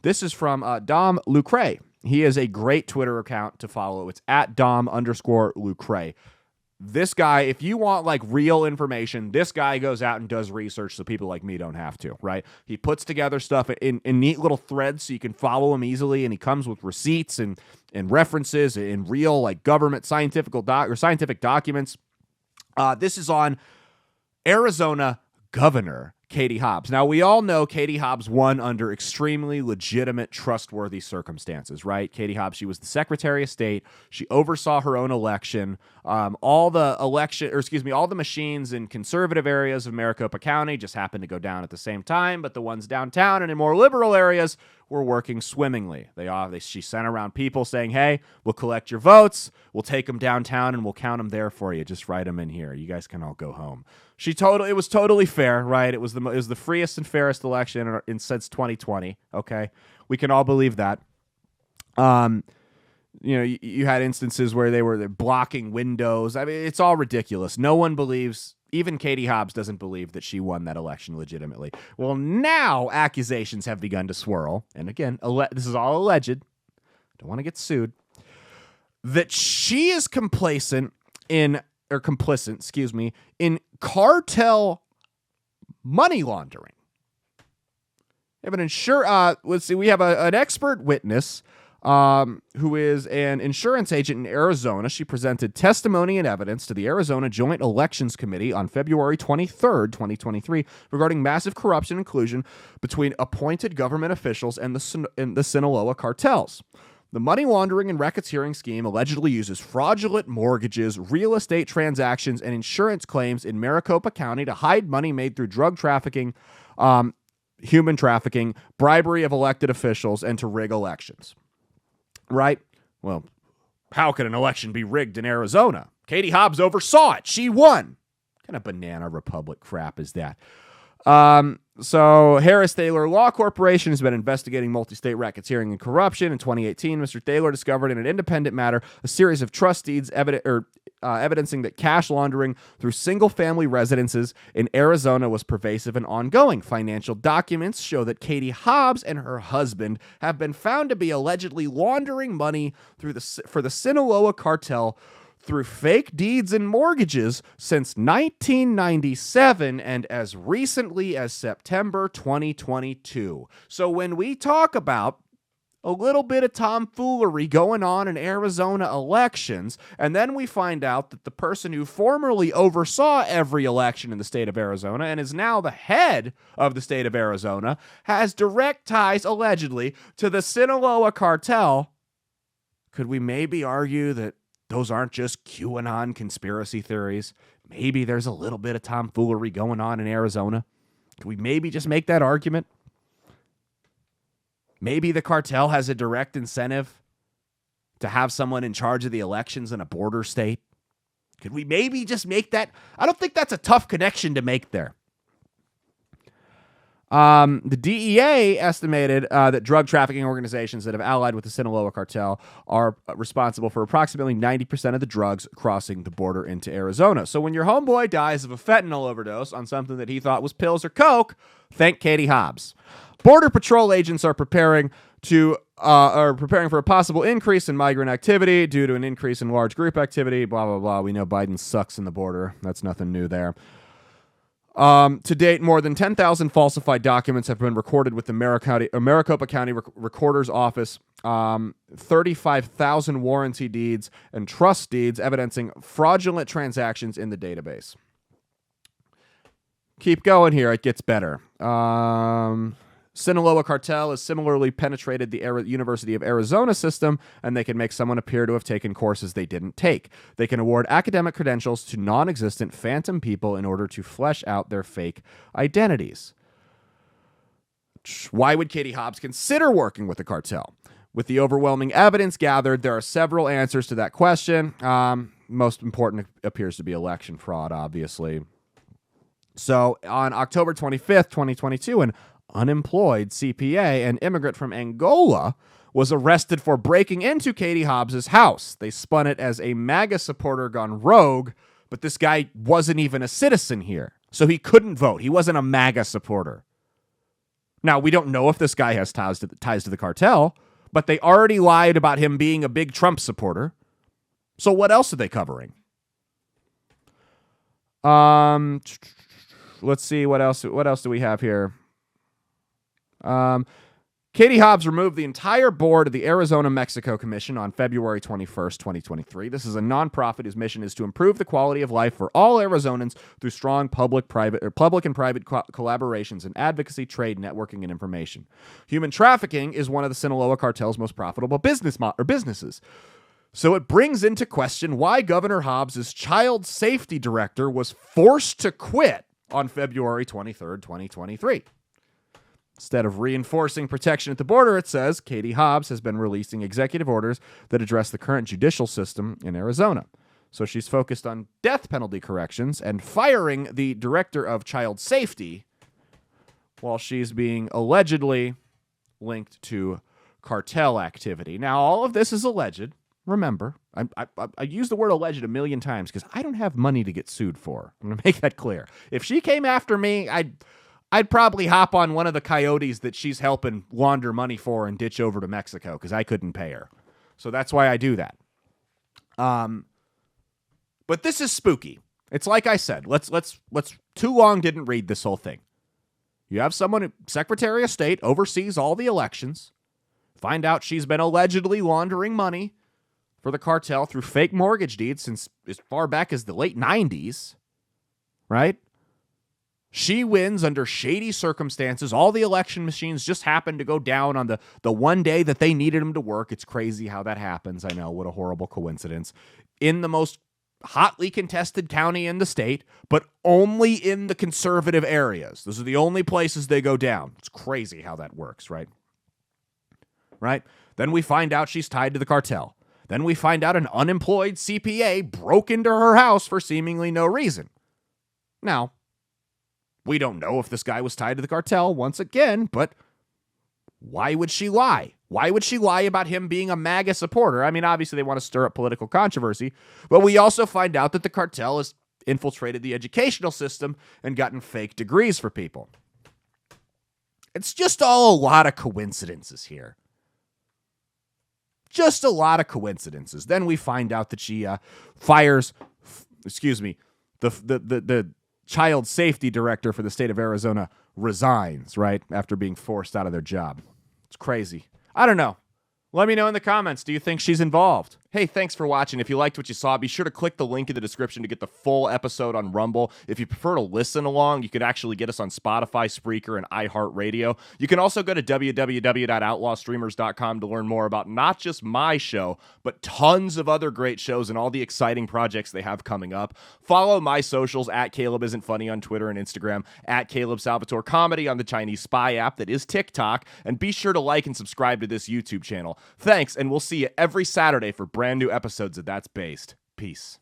This is from Dom Lucre. He is a great Twitter account to follow. It's at Dom_Lucre. This guy, if you want like real information, this guy goes out and does research so people like me don't have to, right? He puts together stuff in neat little threads so you can follow him easily, and he comes with receipts and references in real like government scientific documents. This is on Arizona Governor Katie Hobbs. Now, we all know Katie Hobbs won under extremely legitimate, trustworthy circumstances, right? Katie Hobbs, she was the Secretary of State. She oversaw her own election. All the machines in conservative areas of Maricopa County just happened to go down at the same time, but the ones downtown and in more liberal areas were working swimmingly. She sent around people saying, hey, we'll collect your votes, we'll take them downtown, and we'll count them there for you. Just write them in here. You guys can all go home. It was totally fair, right? It was the freest and fairest election since 2020. Okay, we can all believe that. You had instances where they're blocking windows. I mean, it's all ridiculous. No one believes. Even Katie Hobbs doesn't believe that she won that election legitimately. Well, now accusations have begun to swirl, and again, this is all alleged. Don't want to get sued. That she is complicit in cartel money laundering. We have an expert witness who is an insurance agent in Arizona. She presented testimony and evidence to the Arizona Joint Elections Committee on February 23rd, 2023, regarding massive corruption and collusion between appointed government officials and the Sinaloa cartels. The money laundering and racketeering scheme allegedly uses fraudulent mortgages, real estate transactions, and insurance claims in Maricopa County to hide money made through drug trafficking, human trafficking, bribery of elected officials, and to rig elections. Right? Well, how could an election be rigged in Arizona? Katie Hobbs oversaw it. She won. What kind of banana republic crap is that? So Harris Thaler Law Corporation has been investigating multi-state racketeering and corruption. In 2018, Mr. Thaler discovered in an independent matter a series of trust deeds evidencing that cash laundering through single-family residences in Arizona was pervasive and ongoing. Financial documents show that Katie Hobbs and her husband have been found to be allegedly laundering money for the Sinaloa cartel through fake deeds and mortgages since 1997 and as recently as September 2022. So when we talk about a little bit of tomfoolery going on in Arizona elections, and then we find out that the person who formerly oversaw every election in the state of Arizona and is now the head of the state of Arizona has direct ties, allegedly, to the Sinaloa cartel, could we maybe argue that those aren't just QAnon conspiracy theories? Maybe there's a little bit of tomfoolery going on in Arizona. Can we maybe just make that argument? Maybe the cartel has a direct incentive to have someone in charge of the elections in a border state. Could we maybe just make that? I don't think that's a tough connection to make there. The DEA estimated that drug trafficking organizations that have allied with the Sinaloa cartel are responsible for approximately 90% of the drugs crossing the border into Arizona. So when your homeboy dies of a fentanyl overdose on something that he thought was pills or coke, thank Katie Hobbs. Border Patrol agents are preparing for a possible increase in migrant activity due to an increase in large group activity, blah, blah, blah. We know Biden sucks in the border. That's nothing new there. To date, more than 10,000 falsified documents have been recorded with the Maricopa County Recorder's Office, 35,000 warranty deeds and trust deeds evidencing fraudulent transactions in the database. Keep going here. It gets better. Sinaloa cartel has similarly penetrated the University of Arizona system, and they can make someone appear to have taken courses they didn't take. They can award academic credentials to non-existent phantom people in order to flesh out their fake identities. Why would Katie Hobbs consider working with the cartel? With the overwhelming evidence gathered, there are several answers to that question. Most important appears to be election fraud, obviously. So on October 25th, 2022, an unemployed CPA, an immigrant from Angola, was arrested for breaking into Katie Hobbs' house. They spun it as a MAGA supporter gone rogue, but this guy wasn't even a citizen here, so he couldn't vote. He wasn't a MAGA supporter. Now, we don't know if this guy has ties to the cartel, but they already lied about him being a big Trump supporter. So what else are they covering? Let's see what else do we have here? Katie Hobbs removed the entire board of the Arizona-Mexico Commission on February 21st, 2023. This is a nonprofit whose mission is to improve the quality of life for all Arizonans through strong public and private collaborations in advocacy, trade, networking, and information. Human trafficking is one of the Sinaloa cartel's most profitable businesses. So it brings into question why Governor Hobbs' child safety director was forced to quit on February 23rd, 2023. Instead of reinforcing protection at the border, it says Katie Hobbs has been releasing executive orders that address the current judicial system in Arizona. So she's focused on death penalty corrections and firing the director of child safety while she's being allegedly linked to cartel activity. Now, all of this is alleged. Remember, I use the word alleged a million times because I don't have money to get sued for. I'm going to make that clear. If she came after me, I'd probably hop on one of the coyotes that she's helping launder money for and ditch over to Mexico because I couldn't pay her. So that's why I do that. But this is spooky. It's like I said, let's too long didn't read this whole thing. You have someone, Secretary of State, oversees all the elections. Find out she's been allegedly laundering money for the cartel through fake mortgage deeds since as far back as the late 90s, right? She wins under shady circumstances. All the election machines just happened to go down on the one day that they needed them to work. It's crazy how that happens. I know, what a horrible coincidence. In the most hotly contested county in the state, but only in the conservative areas. Those are the only places they go down. It's crazy how that works, right? Right? Then we find out she's tied to the cartel. Then we find out an unemployed CPA broke into her house for seemingly no reason. Now, we don't know if this guy was tied to the cartel once again, but why would she lie? Why would she lie about him being a MAGA supporter? I mean, obviously they want to stir up political controversy, but we also find out that the cartel has infiltrated the educational system and gotten fake degrees for people. It's just all a lot of coincidences here. Just a lot of coincidences. Then we find out that she fires, the child safety director for the state of Arizona resigns, right, after being forced out of their job. It's crazy. I don't know. Let me know in the comments. Do you think she's involved? Hey, thanks for watching. If you liked what you saw, be sure to click the link in the description to get the full episode on Rumble. If you prefer to listen along, you could actually get us on Spotify, Spreaker, and iHeartRadio. You can also go to www.outlawstreamers.com to learn more about not just my show, but tons of other great shows and all the exciting projects they have coming up. Follow my socials at Caleb Isn't Funny on Twitter and Instagram, at Caleb Salvatore Comedy on the Chinese Spy app that is TikTok, and be sure to like and subscribe to this YouTube channel. Thanks, and we'll see you every Saturday for brand new episodes of That's Based. Peace.